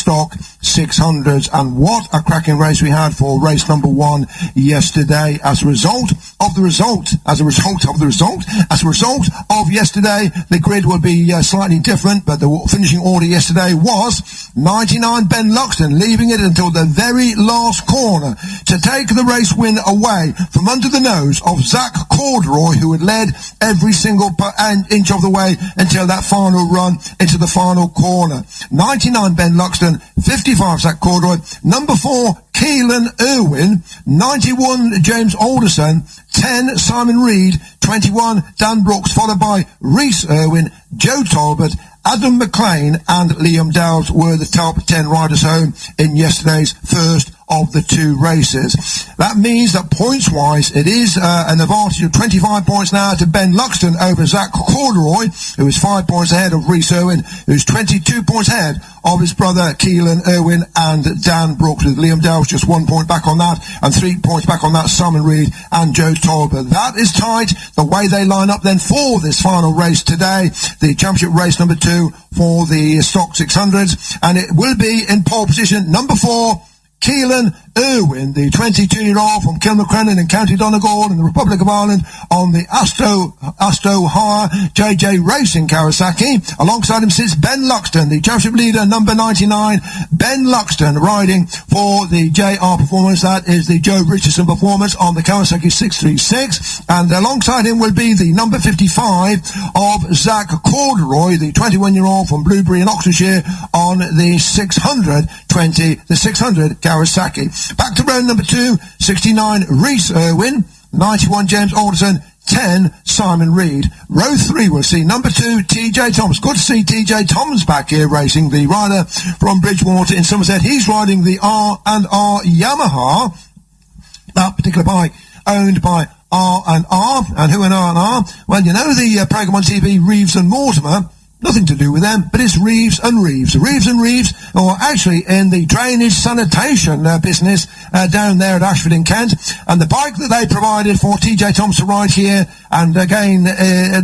Superstock 600s. And what a cracking race we had for race number 1 yesterday. As a result of yesterday, the grid will be slightly different, but the finishing order yesterday was 99 Ben LUXTON, leaving it until the very last corner to take the race win away from under the nose of Zak CORDEROY, who had led every single inch of the way until that final run into the final corner. 99 Ben LUXTON, 55 Zak CORDEROY, number 4 Caolan IRWIN, 91 James Alderson, 10 Simon Reid, 21 Dan Brooks, followed by Rhys IRWIN, Joe Talbot, Adam McLEAN and Liam Dowds were the top 10 riders home in yesterday's first of the 2 races. That means that points-wise, it is an advantage of 25 points now to Ben LUXTON over Zak CORDEROY, who is 5 points ahead of Rhys IRWIN, who's 22 points ahead of his brother Caolan IRWIN and Dan Brooks, with Liam Dowds just 1 point back on that, and 3 points back on that, Simon Reid and Joe Talbot. That is tight, the way they line up then for this final race today, the championship race number 2 for the Stock 600s, and it will be in pole position number 4, Caolan IRWIN, the 22-year-old from Kilmacrennan in County Donegal in the Republic of Ireland, on the Asto Hire JJ Racing Kawasaki. Alongside him sits Ben LUXTON, the championship leader, number 99. Ben LUXTON riding for the JR Performance. That is the Joe Richardson Performance on the Kawasaki 636. And alongside him will be the number 55 of Zak CORDEROY, the 21-year-old from Blueberry in Oxfordshire, on the 600 Kawasaki. Back to round number 2, 69 Rhys IRWIN, 91 James Alderson, 10 Simon Reid. Row 3 will see number 2 TJ Thomas. Good to see TJ Thomas back here racing, the rider from Bridgewater in Somerset. He's riding the R&R Yamaha, that particular bike owned by R&R. And who in R&R? Well, you know the programme on TV, Reeves and Mortimer. Nothing to do with them, but it's Reeves and Reeves. Reeves and Reeves, or actually in the drainage sanitation business down there at Ashford in Kent. And the bike that they provided for TJ Thomas to ride here, and again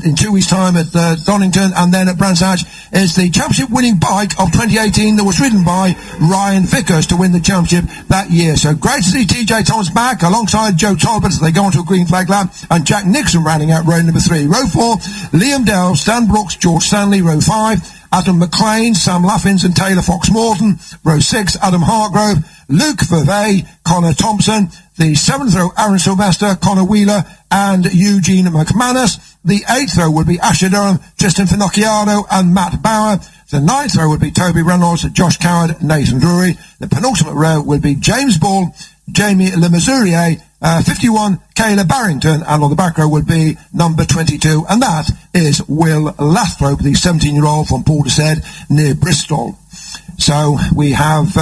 in 2 weeks' time at Donington and then at Brands Hatch, is the championship winning bike of 2018 that was ridden by Ryan Vickers to win the championship that year. So great to see TJ Thomas back alongside Joe Talbot as they go onto a green flag lap, and Jack Nixon rounding out row number 3. Row 4, Liam Dowds, Dan Brooks, George Stanley. Row 5, Adam McLEAN, Sam Laffins and Taylor Fox-Morton. Row 6, Adam HARTGROVE, Luke VERWEY, Connor Thompson. The 7th row, Aaron Sylvester, Conor WHEELER and Eugene McMANUS. The 8th row would be Asher Durham, Trystan FINOCCHIARO and Matt Bauer. The 9th row would be Toby REYNOLDS, Josh Coward, Nathan DRURY. The penultimate row would be James Bull, Jamie Le Masurier, 51 Kayla BARRINGTON, and on the back row would be number 22, and that is Will Lathrope, the 17-year-old from Portishead near Bristol. So we have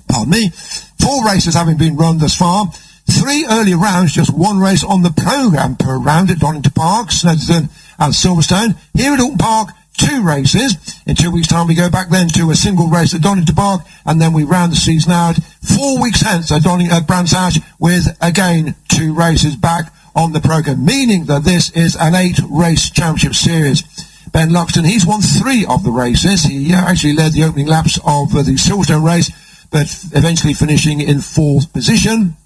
pardon me, 4 races having been run thus far. 3 early rounds, just 1 race on the programme per round at Oulton Park, Snetterton and Silverstone. Here at Oulton Park, 2 races. In 2 weeks' time we go back then to a single race at Donington Park, and then we round the season out 4 weeks hence at Brands Hatch with again 2 races back on the programme, meaning that this is an 8-race championship series. Ben LUXTON, he's won 3 of the races. He actually led the opening laps of the Silverstone race, but eventually finishing in 4th position.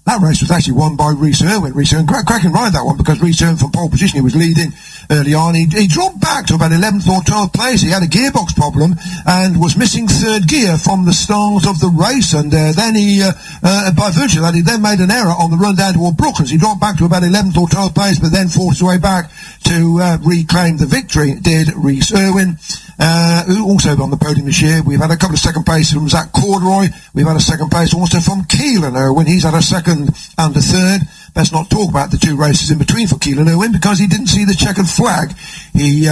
That race was actually won by Rhys IRWIN. Rhys IRWIN, cracking ride that one, because Rhys IRWIN from pole position, he was leading early on. He dropped back to about 11th or 12th place. He had a gearbox problem and was missing 3rd gear from the start of the race. And then he, by virtue of that, he then made an error on the run down toward Brooklands. He dropped back to about 11th or 12th place, but then forced his way back to reclaim the victory, did Rhys IRWIN. Who also on the podium this year. We've had a couple of second places from Zak CORDEROY. We've had a second place also from Caolan IRWIN. He's had a 2nd and a 3rd. Let's not talk about the 2 races in between for Caolan IRWIN, because he didn't see the checkered flag. He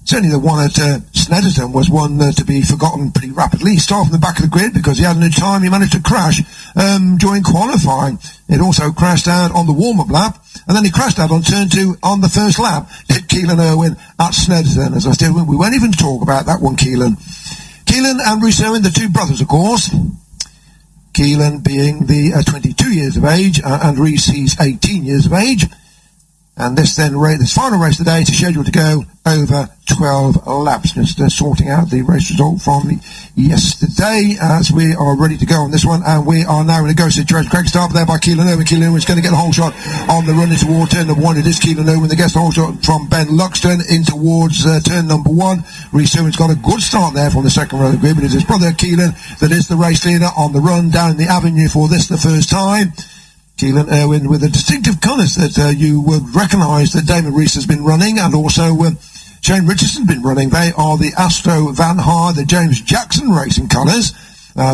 certainly the one at Snetterton was one to be forgotten pretty rapidly. He started from the back of the grid because he had no time. He managed to crash during qualifying. It also crashed out on the warm-up lap, and then he crashed out on turn 2 on the first lap. Did Caolan IRWIN at Snetterton. As I said, we won't even talk about that one, Caolan. Caolan and Rhys IRWIN, the 2 brothers, of course. Caolan being the 22 years of age, and Rhys, he's 18 years of age. And this final race today is scheduled to go over 12 laps. Just sorting out the race result from yesterday as we are ready to go on this one. And we are now in a go situation. Craig start there by Caolan IRWIN. Caolan IRWIN's going to get the whole shot on the run into toward turn number 1. It is Caolan IRWIN that gets the whole shot from Ben LUXTON in towards turn number 1. Rhys IRWIN's got a good start there from the second row of the grid, but it is his brother Caolan that is the race leader on the run down the avenue for this the first time. Caolan IRWIN with the distinctive colours that you would recognise that Damon Rhys has been running, and also Shane Richardson's been running. They are the Astro Van Haar, the James Jackson racing colours.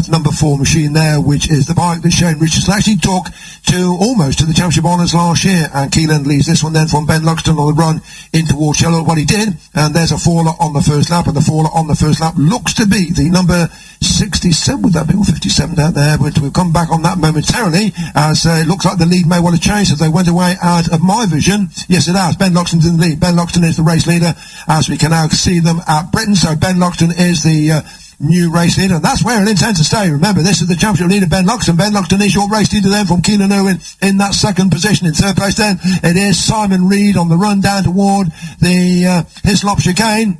Number 4 machine there, which is the bike that Shane Richardson actually took to almost to the championship honours last year. And Caolan leads this one then from Ben LUXTON on the run in towards Shello. What he did, and there's a faller on the first lap, and the faller on the first lap looks to be the number 67, would that be, or 57 out there, but we'll come back on that momentarily, as it looks like the lead may well have changed as they went away out of my vision. Yes, it has. Ben LUXTON's in the lead. Ben LUXTON is the race leader, as we can now see them at Britain. So Ben LUXTON is the new race leader, and that's where it intends to stay. Remember, this is the championship leader, Ben LUXTON. Ben LUXTON is your race leader then from Caolan IRWIN in that second position. In third place then, it is Simon Reid on the run down toward the Hislop chicane.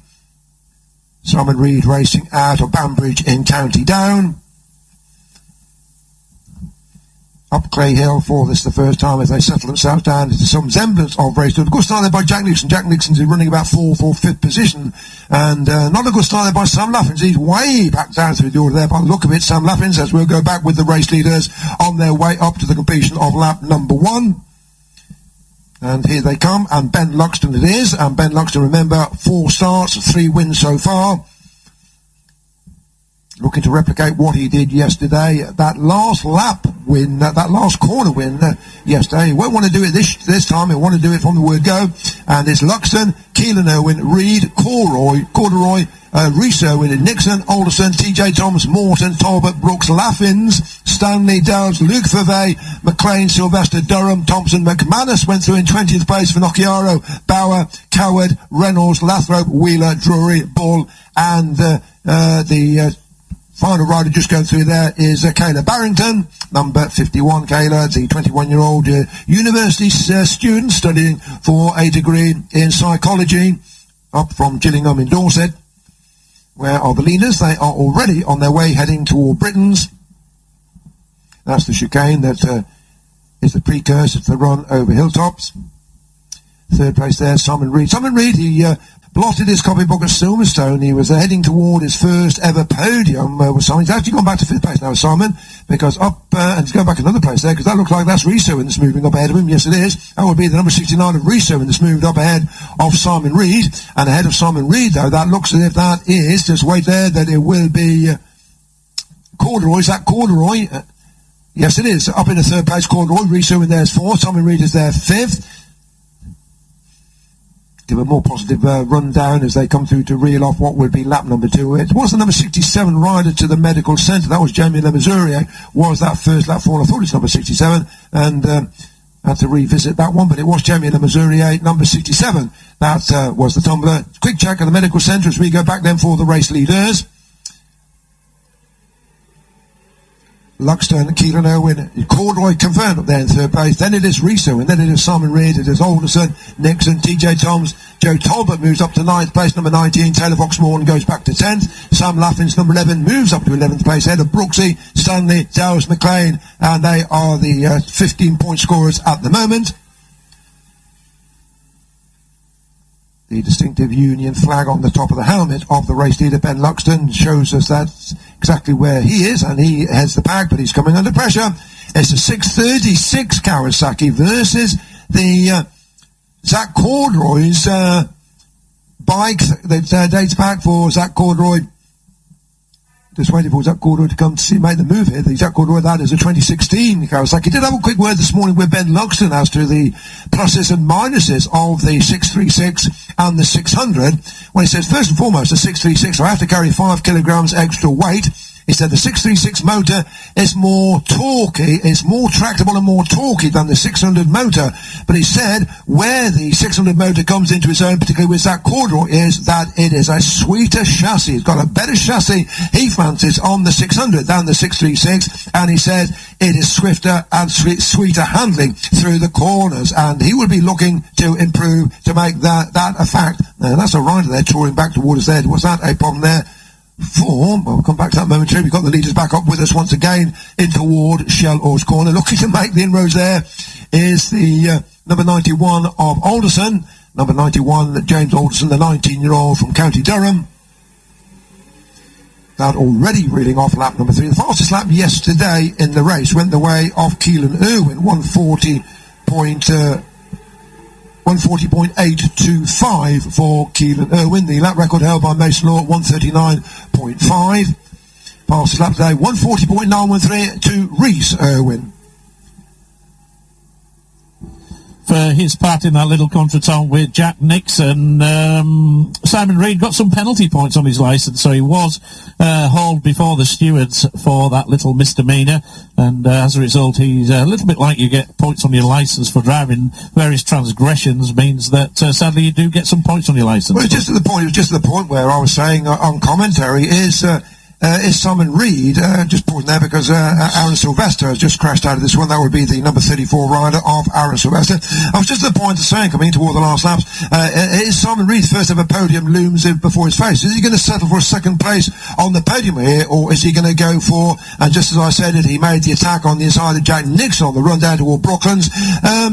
Simon Reid racing out of Banbridge in County Down. Up Clay Hill for this the first time as they settle themselves down into some semblance of race. A good start there by Jack Nixon. Jack Nixon's running about 4th or 5th position, and not a good start there by Sam Laffins. He's way back down through the order there by the look of it. Sam Laffins, as we'll go back with the race leaders on their way up to the completion of lap number 1. And here they come, and Ben LUXTON it is, and Ben LUXTON, remember, 4 starts, 3 wins so far. Looking to replicate what he did yesterday. That last lap win, that last corner win yesterday. He won't want to do it this time. He'll want to do it from the word go. And it's LUXTON, Caolan IRWIN, REID, Corderoy, Rhys IRWIN, NIXON, Alderson, TJ Thomas, Moreton, Talbot, Brooks, Laffins, Stanley, Dowds, Luke Verwey, McLEAN, Sylvester, Durham, Thompson, McManus went through in 20th place, FINOCCHIARO, Bauer, Coward, Reynolds, Lathrop, Wheeler, Drury, Bull, and the final rider just going through there is Kayla BARRINGTON, number 51. Kayla, the 21-year-old university student studying for a degree in psychology up from Gillingham in Dorset. Where are the leaders? They are already on their way heading toward Britain's. That's the chicane that is the precursor to the run over hilltops. Third place there, Simon Reid. Simon Reid, he blotted his copybook at Silverstone. He was heading toward his first ever podium with Simon. He's actually gone back to 5th place now, Simon, because up, and he's going back another place there, because that looks like that's Rhys IRWIN that's moving up ahead of him. Yes, it is. That would be the number 69 of Rhys IRWIN that's moved up ahead of Simon Reid. And ahead of Simon Reid, though, that looks as if that is, just wait there, that it will be Corderoy, Zak Corderoy. Yes, it is. Up in the 3rd place, Corderoy. Rhys IRWIN there's 4th. Simon Reid is there 5th. Give a more positive rundown as they come through to reel off what would be lap number 2. It was the number 67 rider to the medical centre. That was Jamie MASURIER. Was that first lap fall? I thought it's number 67, and had to revisit that one, but it was Jamie MASURIER, number 67. That was the tumbler. Quick check at the medical centre as we go back then for the race leaders. LUXTON, Caolan IRWIN, Corderoy confirmed up there in 3rd place. Then it is Rhys IRWIN, then it is Simon Reid, it is Alderson, NIXON, TJ Thomas, Joe Talbot moves up to 9th place, number 19, Taylor Foxmorgan goes back to 10th, Sam Laffins, number 11, moves up to 11th place, ahead of Brooksy, Stanley, Dowes, McLEAN, and they are the 15-point scorers at the moment. The distinctive Union flag on the top of the helmet of the race leader, Ben LUXTON, shows us that's exactly where he is, and he heads the pack, but he's coming under pressure. It's a 6:36 Kawasaki versus the Zak Corderoy's bike that dates back for Zak Corderoy. Just waiting for Zak Corderoy to come to see, make the move here. The Zak Corderoy, that is a 2016 Kawasaki. Did have a quick word this morning with Ben LUXTON as to the pluses and minuses of the 636 and the 600. When he says, first and foremost, the 636, I have to carry 5 kilograms extra weight. He said the 636 motor is more torquey, it's more tractable and more torquey than the 600 motor. But he said where the 600 motor comes into its own, particularly with Zak CORDEROY, is that it is a sweeter chassis. It's got a better chassis, he fancies, on the 600 than the 636. And he said it is swifter and sweeter handling through the corners. And he will be looking to improve to make that a fact. Now, that's a rider there touring back towards there. Was that a problem there? We'll come back to that momentarily. We've got the leaders back up with us once again in toward Shell Oars Corner. Looking to make the inroads there is the number 91 of Alderson. Number 91, James Alderson, the 19-year-old from County Durham. That already reeling off lap number 3. The fastest lap yesterday in the race went the way of Caolan IRWIN, 140.825 for Caolan IRWIN. The lap record held by Mason Law at 139.5. Fastest lap today, 140.913 to Rhys IRWIN. For his part in that little contretemps with Jack Nixon, Simon Reid got some penalty points on his licence, so he was hauled before the stewards for that little misdemeanour, and as a result he's a little bit like you get points on your licence for driving various transgressions, means that sadly you do get some points on your licence. Well, it was just at the point where I was saying on commentary is Simon Reid, just pausing there because Aaron Sylvester has just crashed out of this one. That would be the number 34 rider of Aaron Sylvester. I was just at the point of saying, coming toward the last laps, is Simon Reid's first ever podium looms before his face? Is he going to settle for a second place on the podium here, or is he going to go for, and just as I said it, he made the attack on the inside of Jack Nixon on the run down toward Brooklands.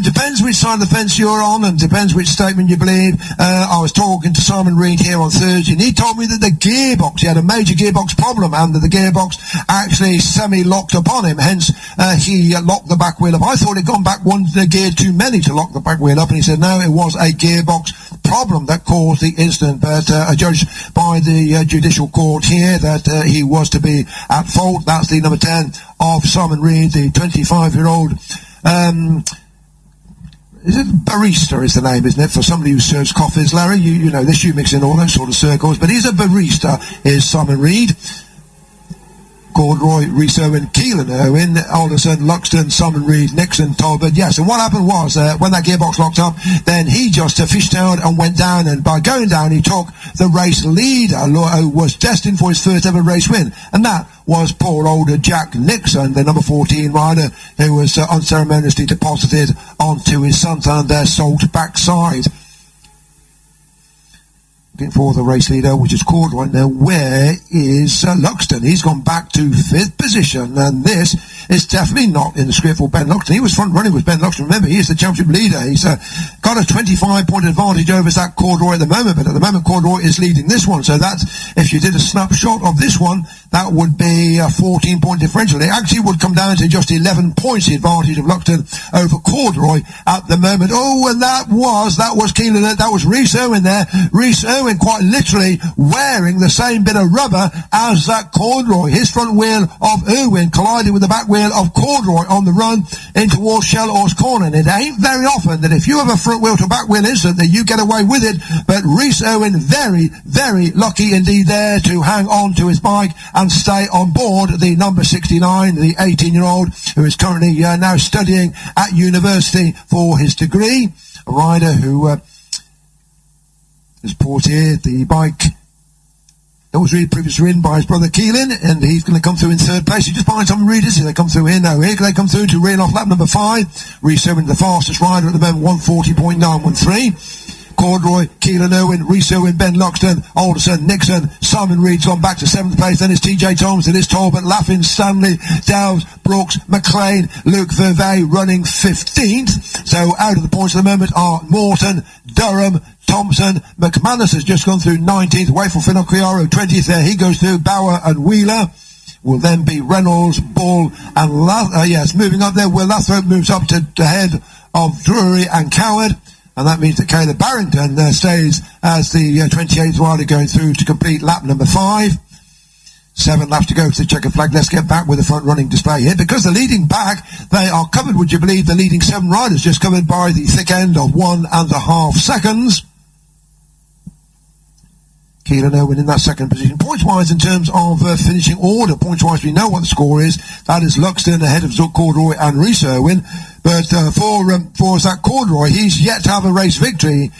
Depends which side of the fence you're on, and depends which statement you believe. I was talking to Simon Reid here on Thursday, and he told me that the gearbox, he had a major gearbox problem, and that the gearbox actually semi-locked upon him, hence he locked the back wheel up. I thought he'd gone back one gear too many to lock the back wheel up, and he said no, it was a gearbox problem that caused the incident, but judged by the judicial court here that he was to be at fault. That's the number 10 of Simon Reid, the 25-year-old is it barista is the name, isn't it, for somebody who serves coffees, Larry? You know this, you mix in all those sort of circles, but he's a barista, is Simon Reid. CORDEROY, Rhys IRWIN, Caolan IRWIN, Alderson, LUXTON, Simon Reid, Nixon, Talbot. Yes, and what happened was, when that gearbox locked up, then he just fishtailed and went down, and by going down, he took the race leader, who was destined for his first ever race win, and that was poor old Jack Nixon, the number 14 rider, who was unceremoniously deposited onto his Santander salt backside. Looking for the race leader, which is CORDEROY. Now, where is LUXTON? He's gone back to 5th position, and this is definitely not in the script for Ben LUXTON. He was front running with Ben LUXTON. Remember, he is the championship leader. He's got a 25-point advantage over Zak CORDEROY at the moment, but at the moment CORDEROY is leading this one. So that's, if you did a snapshot of this one, that would be a 14-point differential. It actually would come down to just 11 points, the advantage of LUXTON over CORDEROY at the moment. Oh, and that was Caolan, that was Rhys IRWIN there. Rhys IRWIN quite literally wearing the same bit of rubber as Zak CORDEROY. His front wheel of IRWIN collided with the back wheel of CORDEROY on the run in towards Shell Oars Corner. And it ain't very often that if you have a front wheel to back wheel incident that you get away with it, but Rhys IRWIN very, very lucky indeed there to hang on to his bike and stay on board the number 69, the 18-year-old who is currently now studying at university for his degree. A rider who has ported the bike that was really previously ridden by his brother Caolan, and he's going to come through in 3rd place. He's just behind some readers. They come through here. No, here they come through to reel off lap number 5. Rhys IRWIN, the fastest rider at the moment, 140.913. CORDEROY, Caolan IRWIN, Rhys IRWIN, Ben LUXTON, Alderson, Nixon, Simon Reid's gone back to 7th place. Then it's TJ Thompson, it's Talbot, LAFFINS, Stanley, Dowes, Brooks, McLEAN, Luke VERWEY running 15th. So out of the points at the moment are Moreton, Durham, Thompson. McManus has just gone through 19th, away from FINOCCHIARO 20th there. He goes through. Bauer and Wheeler will then be Reynolds, Bull and moving up there. Will Lathrope moves up to the head of Drury and Coward. And that means that Kayla BARRINGTON stays as the 28th rider going through to complete lap number 5. 7 laps to go to the checkered flag. Let's get back with the front running display here, because the leading back, they are covered, would you believe, the leading 7 riders just covered by the thick end of 1.5 seconds. Caolan IRWIN in that second position. Points-wise, in terms of finishing order, points-wise, we know what the score is. That is LUXTON ahead of Zak CORDEROY and Rhys IRWIN. But for Zak CORDEROY, he's yet to have a race victory.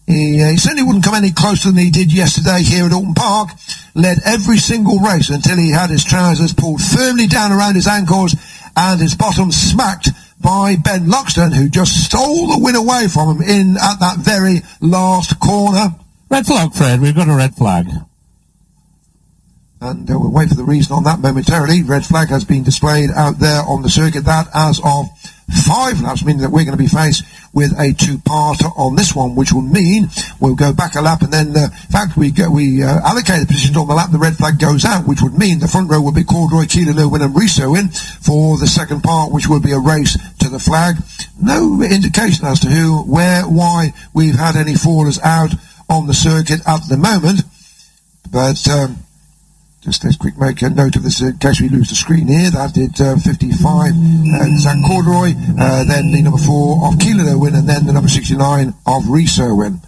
He certainly wouldn't come any closer than he did yesterday here at Oulton Park. Led every single race until he had his trousers pulled firmly down around his ankles and his bottom smacked by Ben LUXTON, who just stole the win away from him in at that very last corner. Red flag, Fred. We've got a red flag. And we'll wait for the reason on that momentarily. Red flag has been displayed out there on the circuit. That as of 5 laps, meaning that we're going to be faced with a two-parter on this one, which will mean we'll go back a lap, and then in fact we allocate the positions on the lap the red flag goes out, which would mean the front row will be CORDEROY, Caolan IRWIN and Rhys IRWIN for the second part, which will be a race to the flag. No indication as to who, where, why we've had any fallers out on the circuit at the moment, but just let's quick make a note of this in case we lose the screen here. That did 55 Zak CORDEROY, then the number 4 of Caolan IRWIN, and then the number 69 of Rhys IRWIN.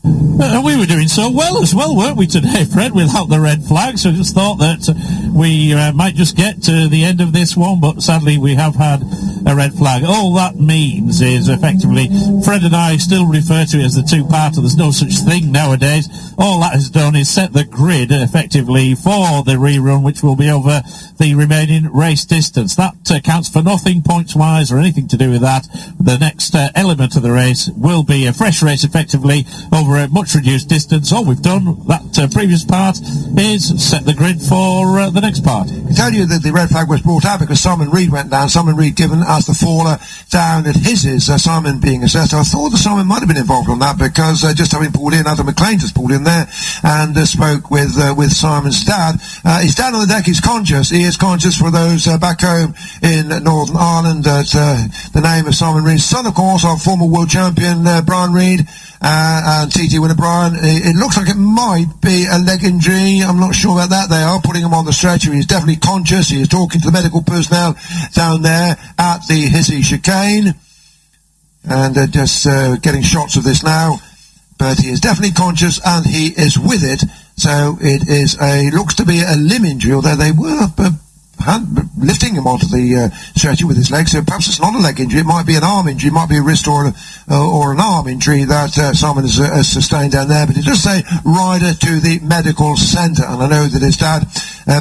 We were doing so well as well, weren't we, today, Fred, without the red flag? So I just thought that we might just get to the end of this one, but sadly we have had a red flag. All that means is effectively Fred and I still refer to it as the two-parter. There's no such thing nowadays. All that has done is set the grid effectively for the rerun, which will be over the remaining race distance. That counts for nothing points-wise or anything to do with that. The next element of the race will be a fresh race effectively over a much reduced distance. All we've done, that previous part, is set the grid for the next part. I tell you that the red flag was brought out because Simon Reid went down. Simon Reid given as the faller down at his, Simon being assessed. I thought that Simon might have been involved on that because just having pulled in, Adam McLEAN just pulled in there and spoke with Simon's dad. His dad on the deck is conscious. He is conscious for those back home in Northern Ireland. The name of Simon Reid's son, of course, our former world champion Brian Reid. And TT winner Brian, it looks like it might be a leg injury. I'm not sure about that. They are putting him on the stretcher. He's definitely conscious. He is talking to the medical personnel down there at the Hissy chicane, and just getting shots of this now. But he is definitely conscious and he is with it. So it is looks to be a limb injury, although they were lifting him onto the stretcher with his leg, so perhaps it's not a leg injury, it might be an arm injury, it might be a wrist or an arm injury that Simon has sustained down there, but it does say rider to the medical centre, and I know that his dad,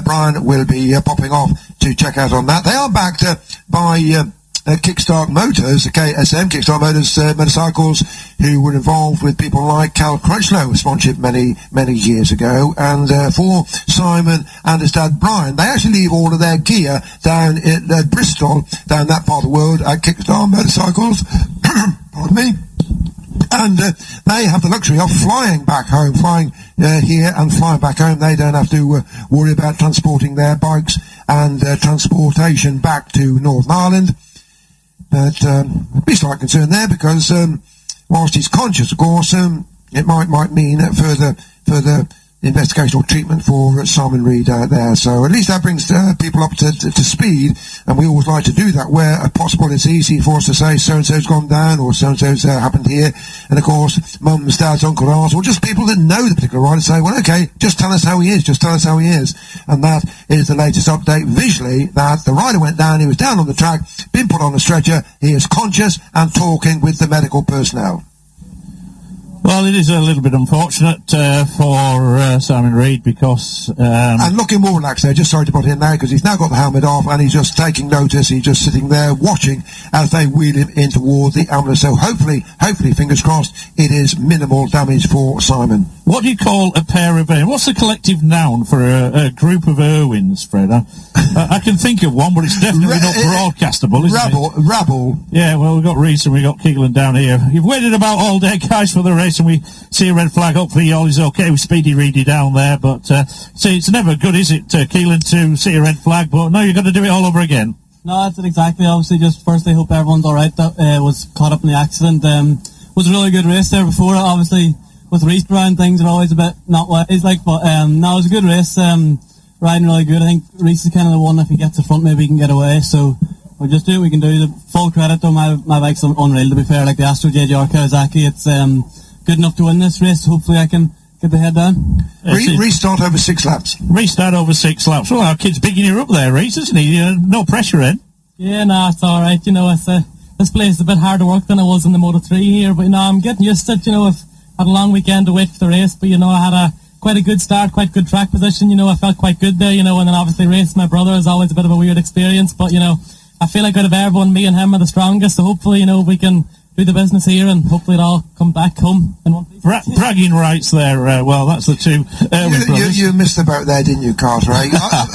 Brian, will be popping off to check out on that. They are backed by Kickstart Motors, the KSM, Kickstart Motors motorcycles, who were involved with people like Cal Crutchlow, sponsorship many years ago, and for Simon and his dad Brian, they actually leave all of their gear down at Bristol, down that part of the world, at Kickstart Motorcycles, pardon me, and they have the luxury of flying back home, flying here and flying back home. They don't have to worry about transporting their bikes and transportation back to Northern Ireland. But at least I'm concerned there, because whilst he's conscious, of course, it might mean further investigation or treatment for Simon Reid there. So at least that brings people up to speed, and we always like to do that where possible. It's easy for us to say so-and-so's gone down or so-and-so's happened here, and of course mums, dads, uncle, aunts, or just people that know the particular rider say, well, okay, just tell us how he is, and that is the latest update visually, that the rider went down, he was down on the track, been put on the stretcher, he is conscious and talking with the medical personnel. Well, it is a little bit unfortunate for Simon Reid, because... and looking more relaxed there, just sorry to put in there, because he's now got the helmet off and he's just taking notice, he's just sitting there watching as they wheel him in toward the ambulance. So hopefully, fingers crossed, it is minimal damage for Simon. What do you call a pair of IRWINs? What's the collective noun for a group of IRWINs, Fred? I can think of one, but it's definitely not broadcastable, isn't it? Rabble. Yeah, well, we've got Rhys and we've got Caolan down here. You've waited about all day, guys, for the race, and we see a red flag. Hopefully all is okay with Speedy Reedy down there, but see, it's never good, is it, Caolan, to see a red flag, but no, you've got to do it all over again. No, that's it exactly. Obviously, just firstly, hope everyone's alright that was caught up in the accident. Was a really good race there before. Obviously, with race around, things are always a bit not what it's like, but no, it was a good race. Riding really good. I think Rhys is kind of the one, if he gets the front, maybe he can get away, so we'll just do what we can do. The full credit though, my bike's unreal, to be fair, like the Astro JGR Kawasaki. It's good enough to win this race. Hopefully I can get the head down. Restart over 6 laps. Restart over 6 laps. Well, our kid's bigging you up there, Rhys, isn't he? No pressure in. Yeah, no, it's all right. You know, this place is a bit harder work than it was in the Moto3 here, but, you know, I'm getting used to it. You know, I've had a long weekend to wait for the race, but, you know, I had quite a good start, quite good track position. You know, I felt quite good there, you know, and then obviously racing my brother is always a bit of a weird experience, but, you know, I feel like out of everyone, me and him are the strongest, so hopefully, you know, we can do the business here and hopefully it'll all come back home in one piece. Bragging rights there. Well, that's the two Irwin brothers. You missed the boat there, didn't you, Carter? I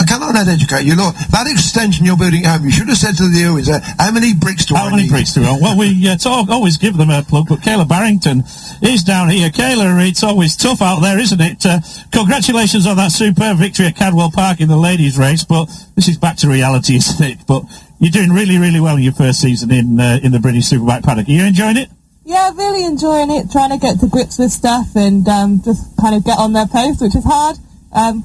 cannot educate you. Look, that extension you're building at home, you should have said to the Irwins, how many bricks do I need? How many bricks do I need? Well, we always give them a plug, but Kayla BARRINGTON is down here. Kayla, it's always tough out there, isn't it? Congratulations on that superb victory at Cadwell Park in the ladies' race, but this is back to reality, isn't it? But you're doing really, really well in your first season in the British Superbike paddock. Are you enjoying it? Yeah, really enjoying it, trying to get to grips with stuff and just kind of get on their pace, which is hard.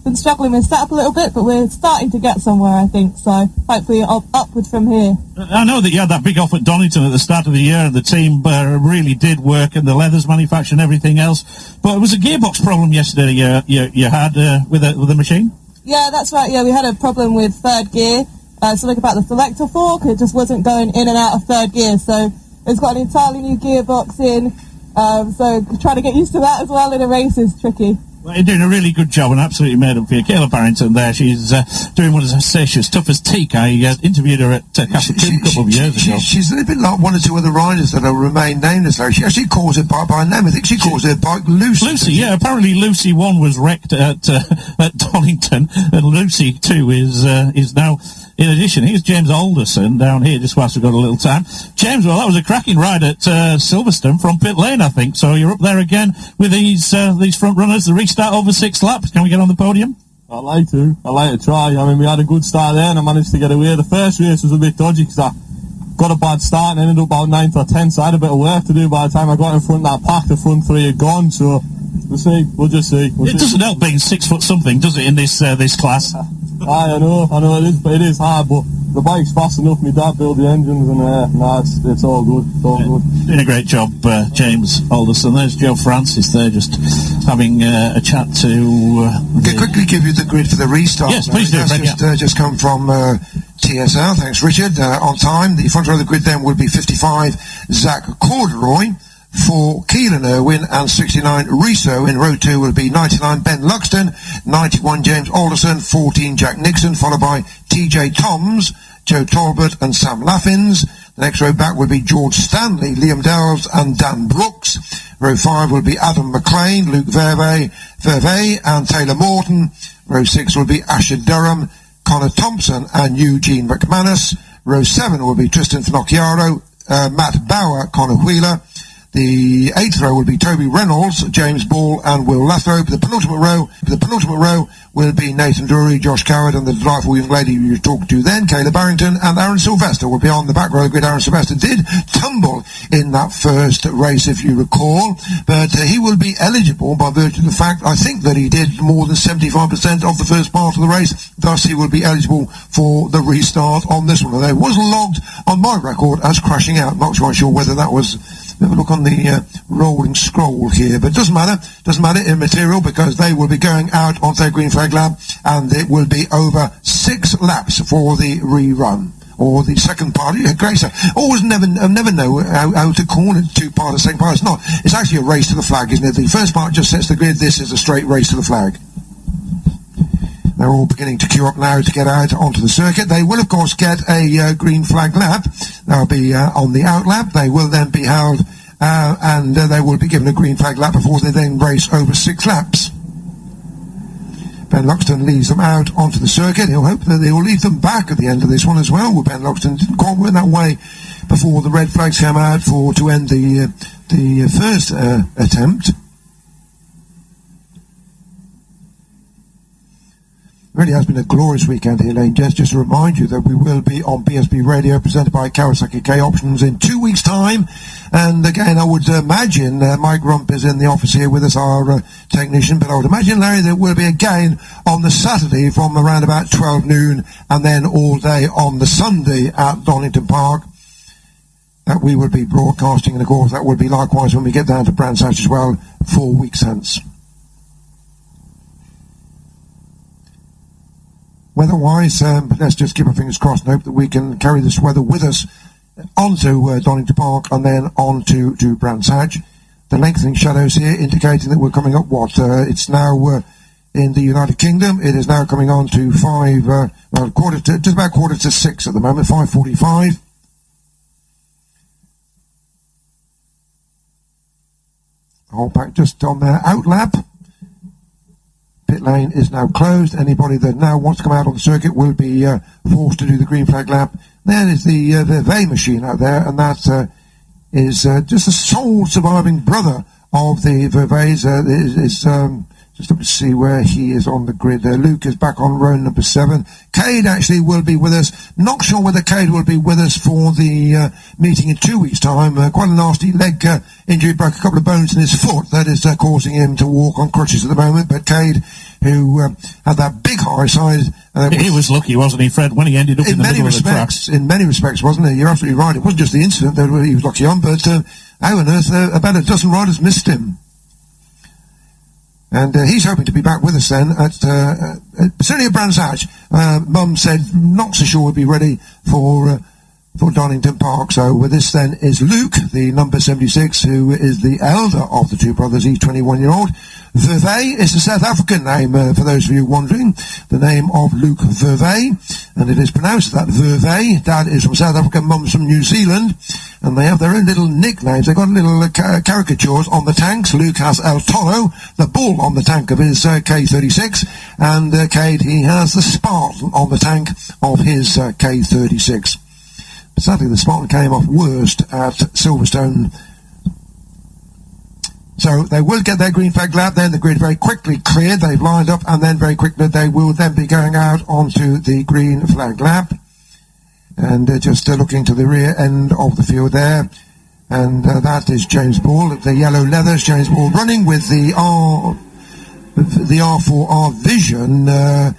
Been struggling with setup a little bit, but we're starting to get somewhere, I think, so hopefully upward from here. I know that you had that big off at Donington at the start of the year, and the team really did work, and the leathers manufacture and everything else, but it was a gearbox problem yesterday you had with the machine? Yeah, that's right, yeah, we had a problem with third gear. Something about the selector fork, it just wasn't going in and out of third gear, so it's got an entirely new gearbox in, so trying to get used to that as well in a race is tricky. Well, you're doing a really good job and absolutely made up for you. Kayla BARRINGTON there, she's doing what I say, she's tough as teak. I interviewed her at Castleton a couple of years ago. She's a little bit like one or two other riders that will remain nameless, though. She actually calls her bike by name. I think she calls her bike Lucy. Lucy, yeah, apparently Lucy 1 was wrecked at Donington, and Lucy 2 is now. In addition, here's James Alderson down here, just whilst we've got a little time. James, well, that was a cracking ride at Silverstone from pit lane, I think. So you're up there again with these front runners, the restart over 6 laps. Can we get on the podium? I'd like to try. I mean, we had a good start there and I managed to get away. The first race was a bit dodgy because I got a bad start and ended up about 9th or 10th, so I had a bit of work to do by the time I got in front of that pack. The front 3 had gone, so we'll see. We'll just see. It doesn't help being 6 foot something, does it, in this class? I know it is hard, but the bike's fast enough. My dad built the engines, and it's all good. It's all good. Doing a great job, James Alderson. There's Joe Francis there, just having a chat to. Can quickly give you the grid for the restart. Yes, please do. That's just come from TSL. Thanks, Richard. On time, the front row of the grid then will be 55 Zak CORDEROY. For Caolan IRWIN and 69 Rhys IRWIN. Row 2 will be 99 Ben LUXTON, 91 James Alderson, 14 Jack NIXON, followed by TJ Toms, Joe Talbot and Sam LAFFINS. The next row back will be George Stanley, Liam Delves and Dan Brooks. Row 5 will be Adam McLEAN, Luke VERWEY and Taylor Morton. Row 6 will be Asher Durham, Connor Thompson and Eugene McMANUS. Row 7 will be Trystan FINOCCHIARO, Matt Bauer, Conor WHEELER. The 8th row will be Toby REYNOLDS, James Ball and Will LATHROPE. The penultimate row will be Nathan DRURY, Josh Coward and the delightful young lady you talked to then, Kayla BARRINGTON, and Aaron Sylvester will be on the back row of the grid. Aaron Sylvester did tumble in that first race, if you recall, but he will be eligible by virtue of the fact, I think, that he did more than 75% of the first part of the race, thus he will be eligible for the restart on this one. Although it was logged on my record as crashing out. Not quite sure whether that was... Have a look on the rolling scroll here, but doesn't matter, immaterial, because they will be going out on their green flag lap, and it will be over 6 laps for the rerun, or the second part. Great stuff. Always never know how to call it 2 part, the second part. It's not. It's actually a race to the flag, isn't it? The first part just sets the grid. This is a straight race to the flag. They're all beginning to queue up now to get out onto the circuit. They will, of course, get a green flag lap. They'll be on the out lap. They will then be held and they will be given a green flag lap before they then race over 6 laps. Ben LUXTON leads them out onto the circuit. He'll hope that they will lead them back at the end of this one as well. Well, Ben LUXTON didn't quite work that way before the red flags came out to end the first attempt. Really has been a glorious weekend here, ladies and gents. Just to remind you that we will be on BSB Radio, presented by Kawasaki K Options, in 2 weeks' time. And again, I would imagine Mike Rump is in the office here with us, our technician, but I would imagine, Larry, that will be again on the Saturday from around about 12 noon, and then all day on the Sunday at Oulton Park. That we will be broadcasting, and of course that will be likewise when we get down to Brands Hatch as well, 4 weeks hence. weather-wise. Let's just keep our fingers crossed and hope that we can carry this weather with us onto Donington Park and then on to Brands Hatch. The lengthening shadows here indicating that we're coming up it's now in the United Kingdom. It is now coming on to just about quarter to 6 at the moment, 5:45. Whole pack just on their out lap. Pit lane is now closed. Anybody that now wants to come out on the circuit will be forced to do the green flag lap. There is the VERWEY machine out there, and that is just the sole surviving brother of the VERWEYs. Just to see where he is on the grid there. Luke is back on row number 7. Cade actually will be with us. Not sure whether Cade will be with us for the meeting in 2 weeks' time. Quite a nasty leg injury, broke a couple of bones in his foot. That is causing him to walk on crutches at the moment. But Cade, who had that big high side... he was lucky, wasn't he, Fred, when he ended up in the middle of the track? In many respects, wasn't he? You're absolutely right. It wasn't just the incident that he was lucky on, but how on earth about a dozen riders missed him. And he's hoping to be back with us then at certainly at Brands Hatch. Mum said not so sure we'll be ready for Donington Park. So with this then is Luke, the number 76, who is the elder of the two brothers. He's 21-year-old. VERWEY is the South African name, for those of you wondering. The name of Luke VERWEY, and it is pronounced that VERWEY. Dad is from South Africa, Mum's from New Zealand, and they have their own little nicknames. They've got little caricatures on the tanks. Luke has El Toro, the bull on the tank of his K36, and Cade, he has the Spartan on the tank of his K36. Sadly, the Spartan came off worst at Silverstone. So they will get their green flag lap, then the grid very quickly cleared. They've lined up, and then very quickly they will then be going out onto the green flag lap. And just looking to the rear end of the field there. And that is James Ball, the yellow leathers. James Ball running with the R4R Vision. I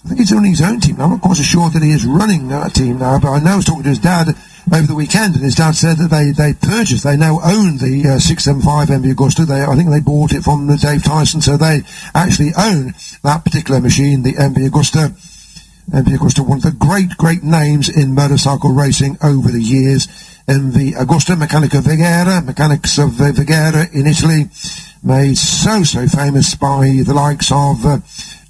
think he's on his own team now. I'm not quite so sure that he is running that team now, but I know I was talking to his dad over the weekend, and his dad said that they now own the 675 MV Agusta. I think they bought it from Dave Tyson, so they actually own that particular machine, the MV Agusta. MV Agusta, one of the great names in motorcycle racing over the years. MV Agusta, mechanics of Vigera in Italy, made so famous by the likes of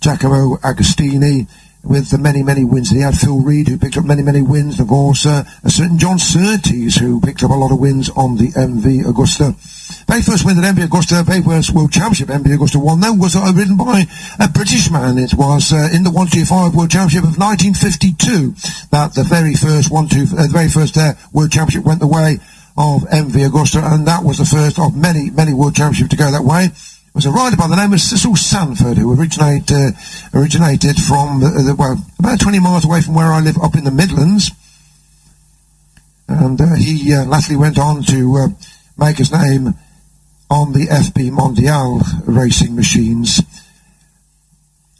Giacomo Agostini, with the many wins. He had Phil Reed, who picked up many wins, and of course a certain John Surtees, who picked up a lot of wins on the MV Agusta. Very first win at MV Agusta, very first World Championship MV Agusta won, though, was ridden by a British man. It was in the 125 World Championship of 1952 that the very first World Championship went the way of MV Agusta, and that was the first of many World Championships to go that way. Was a rider by the name of Cecil Sanford, who originated from about 20 miles away from where I live, up in the Midlands, and he latterly went on to make his name on the FB Mondial racing machines.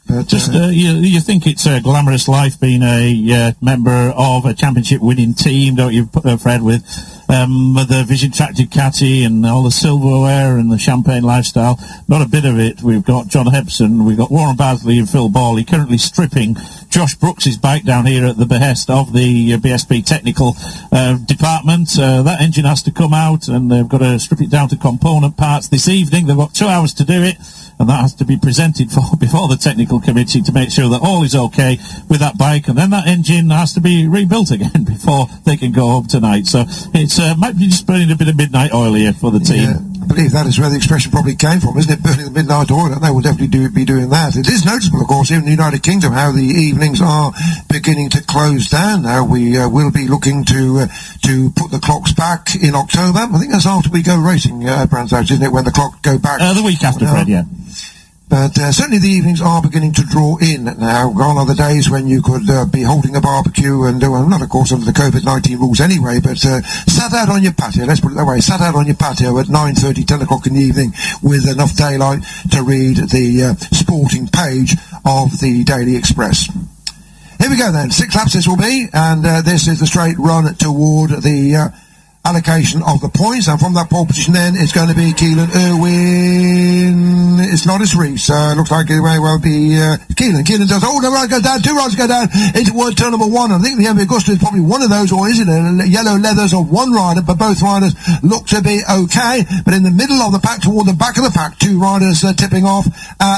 But, you think it's a glamorous life being a member of a championship winning team, don't you, Fred, with the Vision Track Ducati and all the silverware and the champagne lifestyle? Not a bit of it. We've got John Hepson, we've got Warren Basley and Phil Bawley currently stripping Josh Brooks's bike down here at the behest of the BSP technical department. That engine has to come out, and they've got to strip it down to component parts this evening. They've got 2 hours to do it, and that has to be presented before the technical committee to make sure that all is okay with that bike, and then that engine has to be rebuilt again before they can go home tonight. So it's might be just burning a bit of midnight oil here for the team. I believe that is where the expression probably came from, isn't it? Burning the midnight oil. They will definitely be doing that. It is noticeable, of course, here in the United Kingdom, how the evenings are beginning to close down. Now we will be looking to put the clocks back in October. I think that's after we go racing, Brands Hatch, isn't it? When the clock go back. The week after, Fred, yeah. But certainly the evenings are beginning to draw in now. Gone are the days when you could be holding a barbecue and not, of course, under the COVID-19 rules anyway, but sat out on your patio, let's put it that way, sat out on your patio at 9:30, 10 o'clock in the evening with enough daylight to read the sporting page of the Daily Express. Here we go then. 6 laps this will be, and this is the straight run toward the allocation of the points, and from that pole position then it's going to be Caolan IRWIN. It's not as Rhys, looks like it may well be Caolan. Caolan does, oh, no, right, go down, 2 riders go down into turn number 1. I think the MV Augusta is probably one of those, or is it a yellow leathers of one rider, but both riders look to be okay. But in the middle of the pack, toward the back of the pack, 2 riders tipping off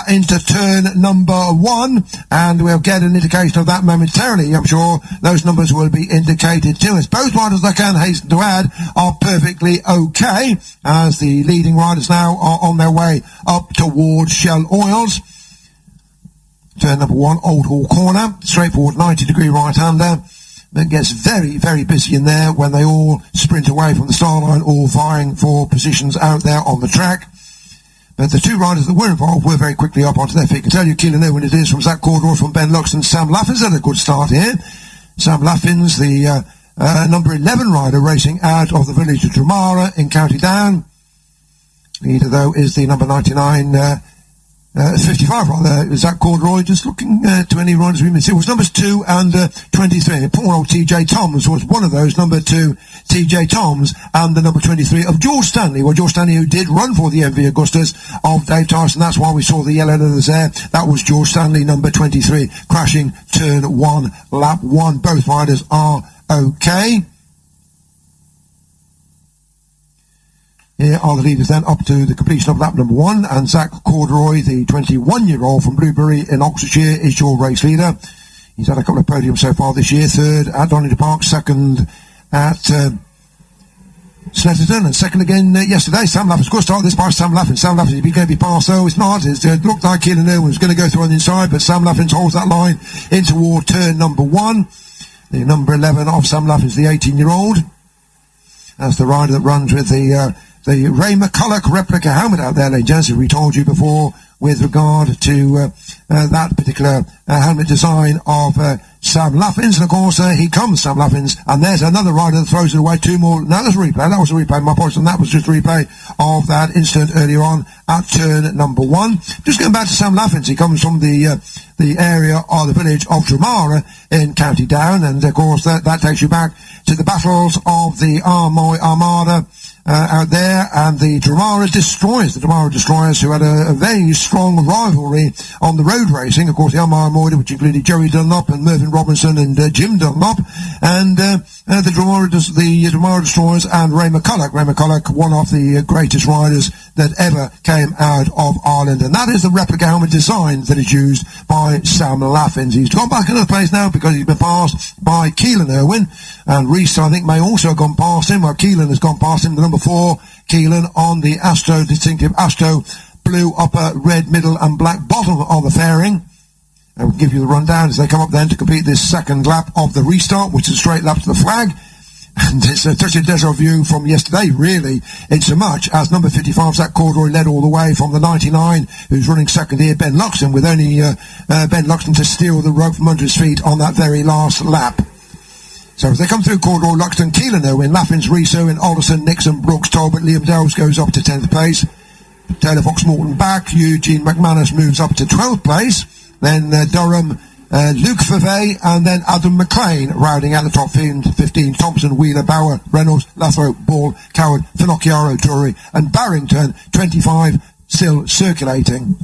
into turn number 1, and we'll get an indication of that momentarily. I'm sure those numbers will be indicated to us. Both riders, I can hasten to add, are perfectly okay, as the leading riders now are on their way up towards Shell Oils. Turn number 1, Old Hall Corner, straightforward 90-degree right-hander. It gets very, very busy in there when they all sprint away from the start line, all vying for positions out there on the track. But the 2 riders that were involved were very quickly up onto their feet. I can tell you, Caolan IRWIN it is from Zak CORDEROY, from Ben LUXTON. Sam LAFFINS had a good start here. Sam LAFFINS, the number 11 rider, racing out of the village of Drumara in County Down. Leader, though, is the number 99, 55 rather, Zak CORDEROY. Just looking to any riders we missed. It was numbers 2 and 23. Poor old TJ Toms was one of those, number 2 TJ Toms, and the number 23 of George Stanley. Well, George Stanley, who did run for the MV Augustas of Dave Tyson, that's why we saw the yellow leathers there. That was George Stanley, number 23, crashing turn 1, lap 1. Both riders are okay. Here are the leaders then up to the completion of lap number 1, and Zak CORDEROY, the 21-year-old from Blueberry in Oxfordshire, is your race leader. He's had a couple of podiums so far this year, 3rd at Oulton Park, 2nd at Snetterton, and 2nd again yesterday. Sam LAFFINS, good start this by Sam LAFFINS. Sam LAFFINS is going to be passed, though it's not. It looked like Caolan IRWIN was going to go through on the inside, but Sam LAFFINS holds that line in toward turn number 1. The number 11 of Sam LAFFINS, the 18-year-old. That's the rider that runs with the Ray McCulloch replica helmet out there, ladies and gents, as we told you before, with regard to that particular helmet design of Sam LAFFINS. And of course, here comes Sam LAFFINS, and there's another rider that throws it away. 2 more. No, that's a replay. That was a replay. My apologies, and that was just a replay of that incident earlier on at turn number 1. Just going back to Sam LAFFINS, he comes from the area or the village of Drumara in County Down, and of course that takes you back to the battles of the Armoy Armada out there, and the Drumara Destroyers, who had a very strong rivalry on the road racing. Of course, the Armoy, which included Jerry Dunlop and Mervyn Robinson and Jim Dunlop, and the Drumara Destroyers and Ray McCulloch. Ray McCulloch, one of the greatest riders that ever came out of Ireland, and that is the replica helmet design that is used by Sam LAFFINS. He's gone back another place now because he's been passed by Caolan IRWIN, and Rhys, I think, may also have gone past him. Well, Caolan has gone past him, the number 4, Caolan, on the distinctive Astro blue upper, red middle and black bottom of the fairing. And we'll give you the rundown as they come up then to complete this 2nd lap of the restart, which is a straight lap to the flag. And it's a touch of deja vu from yesterday, really, in so much as number 55, Zak CORDEROY, led all the way from the 99, who's running 2nd here, Ben LUXTON, with only Ben LUXTON to steal the rope from under his feet on that very last lap. So as they come through, CORDEROY, LUXTON, Caolan IRWIN, LAFFINS, Rhys IRWIN, Alderson, NIXON, Brooks, Talbot, Liam Dowes goes up to 10th place. Taylor Fox Morton back. Eugene McMANUS moves up to 12th place. Then Durham, Luke Verwey, and then Adam McLEAN rounding out the top 15. Thompson, Wheeler, Bauer, Reynolds, Lathrope, Ball, Coward, FINOCCHIARO, DRURY, and Barrington, 25, still circulating.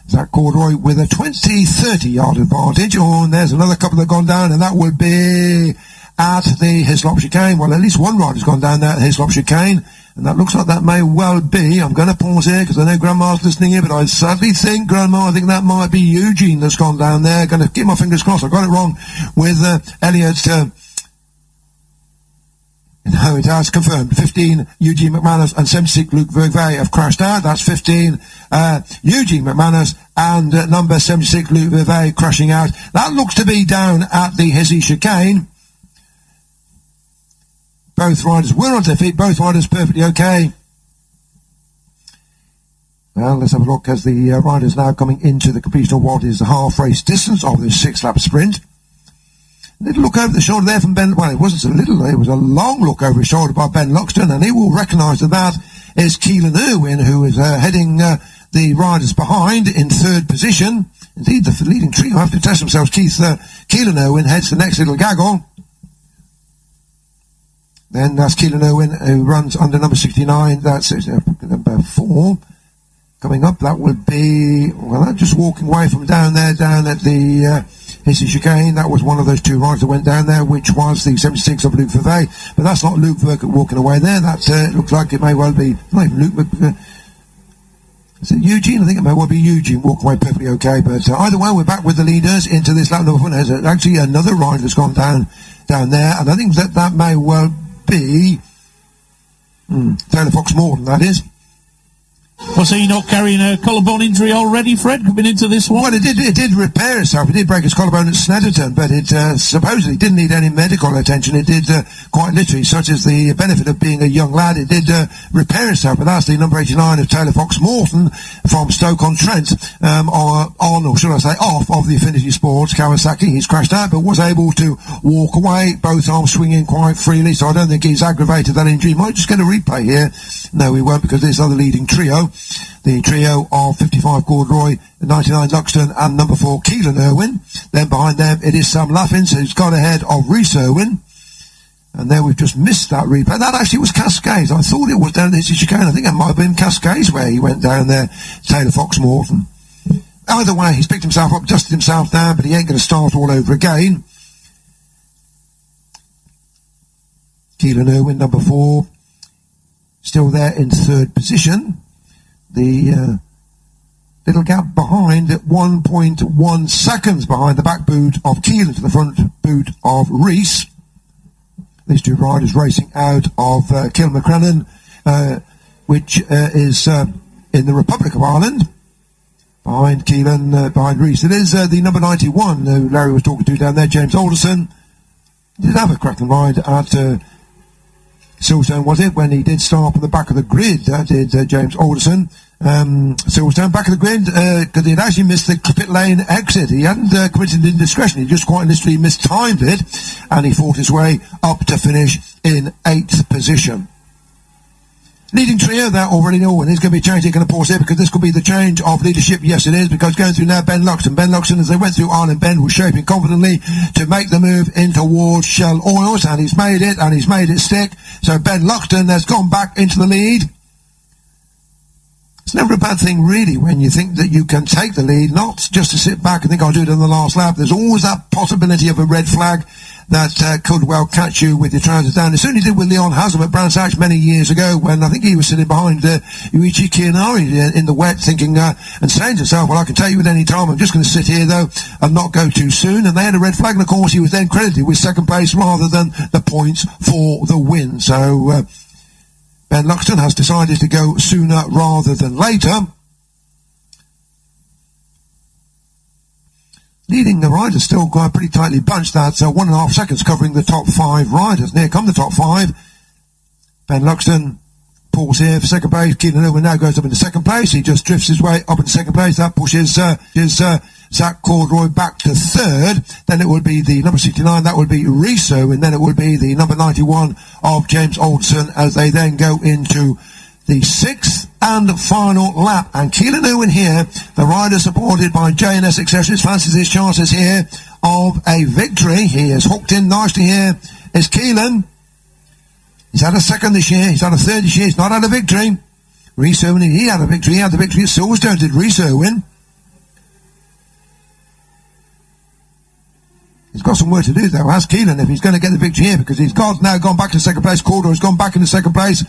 Zak CORDEROY with a 20-30 yard advantage. Oh, and there's another couple that have gone down, and that would be at the Hislop Chicane. Well, at least one rider's gone down there at the Hislop Chicane, and that looks like that may well be, I'm going to pause here because I know Grandma's listening here, but I sadly think, Grandma, I think that might be Eugene that's gone down there. Going to keep my fingers crossed. I got it wrong with Elliot. No, it has confirmed. 15, Eugene McManus, and 76, Luke Verwey have crashed out. That's 15, Eugene McManus, and number 76, Luke Verwey, crashing out. That looks to be down at the Hizzy Chicane. Both riders were on their feet. Both riders perfectly okay. Well, let's have a look as the riders now coming into the completion of what is the half race distance of this 6-lap sprint. A little look over the shoulder there from Ben. Well, it wasn't so little, it was a long look over his shoulder by Ben LUXTON, and he will recognise that is Caolan IRWIN, who is heading the riders behind in 3rd position. Indeed, the leading trio have to test themselves. Caolan IRWIN heads the next little gaggle. Then that's Caolan IRWIN, who runs under number 69. That's number 4. Coming up, that would be, well, just walking away from down there, down at the Hissy chicane. That was one of those two riders that went down there, which was the 76 of Luke Verwey. But that's not Luke Verwey walking away there. That looks like it may well be, not even Luke, is it Eugene? I think it may well be Eugene walking away perfectly okay. But either way, we're back with the leaders into this lap number 1. There's actually another rider that's gone down there, and I think that may well be Taylor Fox Morton, that is. Was he not carrying a collarbone injury already, Fred, coming into this one? Well, it did repair itself. It did break his collarbone at Snetterton, but it supposedly didn't need any medical attention. It did quite literally, such as the benefit of being a young lad, it did repair itself. But that's the number 89 of Taylor Fox Morton from Stoke-on-Trent, on, or should I say, off of the Affinity Sports Kawasaki. He's crashed out, but was able to walk away, both arms swinging quite freely, so I don't think he's aggravated that injury. Might just get a replay here. No, we won't, because this other leading trio, the trio of 55 Corduroy, 99 LUXTON, and number 4 Caolan IRWIN. Then behind them it is Sam LAFFINS, who's got ahead of Rhys IRWIN. And there we've just missed that replay. That actually was Cascades. I thought it was down at chicane. I think it might have been Cascades where he went down there, Taylor Fox Morton. Either way, he's picked himself up, dusted himself down, but he ain't going to start all over again. Caolan IRWIN, number 4, still there in 3rd position. The little gap behind at 1.1 seconds behind the back boot of Caolan to the front boot of Rhys. These two riders racing out of Kilmacrenan, which is in the Republic of Ireland. Behind Caolan, behind Rhys, it is the number 91 who Larry was talking to down there, James Alderson. He did have a cracking ride at Silverstone, was it, when he did start on the back of the grid, did James Alderson. Silverstone, back of the grid, because he had actually missed the pit lane exit. He hadn't committed indiscretion, he just quite literally mistimed it, and he fought his way up to finish in 8th position. Leading trio, that already know, and there's going to be a change. They're going to pause here because this could be the change of leadership. Yes, it is, because going through now Ben LUXTON. Ben LUXTON, as they went through Ireland Bend, was shaping confidently to make the move in towards Shell Oils, and he's made it, and he's made it stick. So Ben LUXTON has gone back into the lead. It's never a bad thing, really, when you think that you can take the lead, not just to sit back and think I'll do it in the last lap. There's always that possibility of a red flag that could well catch you with your trousers down. It certainly did with Leon Haslam at Brands Hatch many years ago, when I think he was sitting behind Yuichi Kianari in the wet, thinking and saying to himself, well, I can take you at any time, I'm just going to sit here though and not go too soon. And they had a red flag, and of course he was then credited with 2nd place rather than the points for the win. So Ben LUXTON has decided to go sooner rather than later. Leading the riders still quite pretty tightly bunched. That's 1.5 seconds covering the top 5 riders. Near come the top 5. Ben LUXTON pulls here for 2nd place. Caolan IRWIN now goes up into 2nd place. He just drifts his way up into 2nd place. That pushes Zak Corderroy back to 3rd. Then it would be the number 69. That would be Rhys IRWIN, and then it would be the number 91 of James Alderson as they then go into the 6th and final lap. And Caolan IRWIN here, the rider supported by J&S Accessories, fancies his chances here of a victory. He is hooked in nicely here. Is Caolan. He's had a 2nd this year. He's had a 3rd this year. He's not had a victory. Rhys IRWIN, he had a victory. He had the victory at Silverstone, did Rhys IRWIN. He's got some work to do though, has Caolan, if he's going to get the victory here, because he's now gone back to 2nd place. Corderoy's gone back into 2nd place.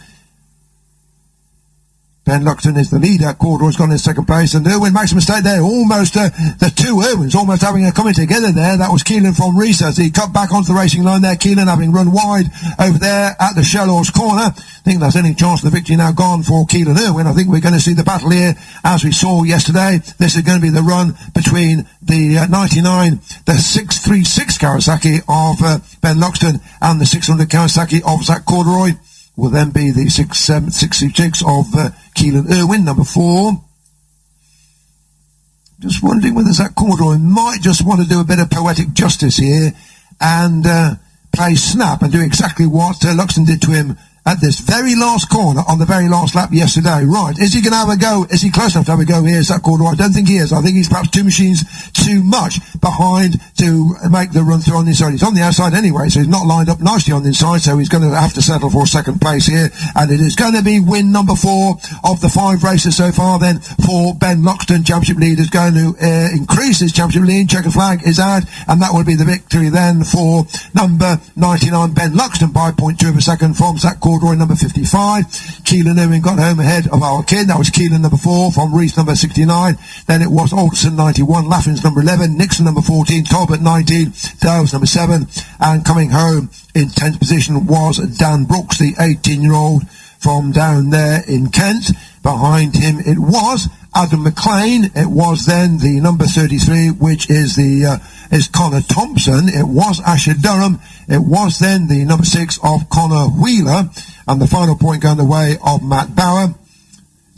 Ben LUXTON is the leader. Corderoy's gone in 2nd place, and IRWIN makes a mistake there. Almost the two IRWINs almost having a coming together there. That was Caolan from Rhys as he cut back onto the racing line there. Caolan having run wide over there at the Shell Oils corner. I think that's any chance of the victory now gone for Caolan IRWIN. I think we're going to see the battle here as we saw yesterday. This is going to be the run between the 99, the 636 Kawasaki of Ben LUXTON, and the 600 Kawasaki of Zak Corderoy. Will then be the 666 of Caolan IRWIN, number 4. Just wondering whether Zak Corderoy might just want to do a bit of poetic justice here and play snap and do exactly what LUXTON did to him at this very last corner on the very last lap yesterday. Right, is he going to have a go? Is he close enough to have a go here? Zak CORDEROY? I don't think he is. I think he's perhaps 2 machines too much behind to make the run through on the inside. He's on the outside anyway, so he's not lined up nicely on the inside, so he's going to have to settle for second place here. And it is going to be win number 4 of the 5 races so far then for Ben LUXTON. Championship lead is going to increase his championship lead. Checkered flag is out, and that will be the victory then for number 99 Ben LUXTON by 0.2 of a second from Zak CORDEROY number 55. Caolan IRWIN got home ahead of our kid. That was Caolan number 4 from Rhys number 69. Then it was ALDERSON 91, LAFFINS number 11, NIXON number 14, TALBOT 19, Dales number 7, and coming home in 10th position was Dan Brooks, the 18-year-old from down there in Kent. Behind him it was Adam McLEAN. It was then the number 33, which is Conor Thompson. It was Asher Durham. It was then the number 6 of Conor WHEELER, and the final point going the way of Matt Bauer.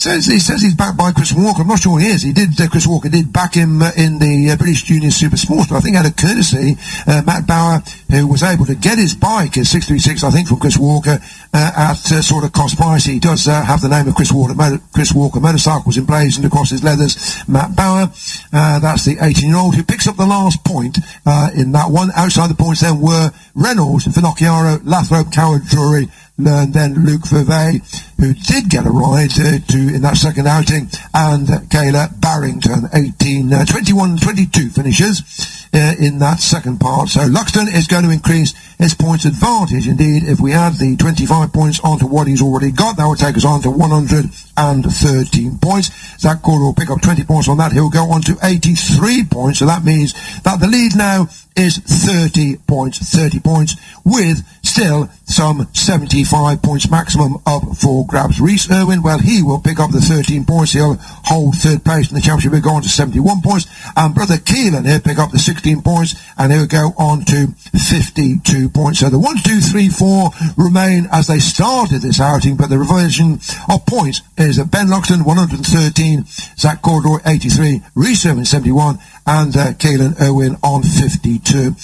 He says he's backed by Chris Walker. I'm not sure he is. Chris Walker did back him in the British Junior Super Sports, but I think out of courtesy, Matt Bauer, who was able to get his bike, his 636, I think, from Chris Walker, at sort of cost price. He does have the name of Chris Walker Motorcycles emblazoned across his leathers. Matt Bauer, that's the 18-year-old who picks up the last point in that one. Outside the points then were Reynolds, FINOCCHIARO, LATHROPE, Coward, DRURY, and then Luke VERWEY, who did get a ride in that second outing, and Kayla BARRINGTON, 21-22 finishes in that second part. So LUXTON is going to increase his points advantage. Indeed, if we add the 25 points onto what he's already got, that will take us on to 113 points. Zak CORDEROY will pick up 20 points on that. He'll go on to 83 points. So that means that the lead now is 30 points, with still some 75 points maximum up for grabs. Rhys IRWIN, well, he will pick up the 13 points. He'll hold third place in the championship. He'll go on to 71 points. And brother Caolan, he'll pick up the 16 points, and he'll go on to 52 points. So the 1, 2, 3, 4 remain as they started this outing, but the reversion of points is Ben LUXTON 113, Zak CORDEROY 83, Rhys IRWIN 71, and Caolan IRWIN on 52.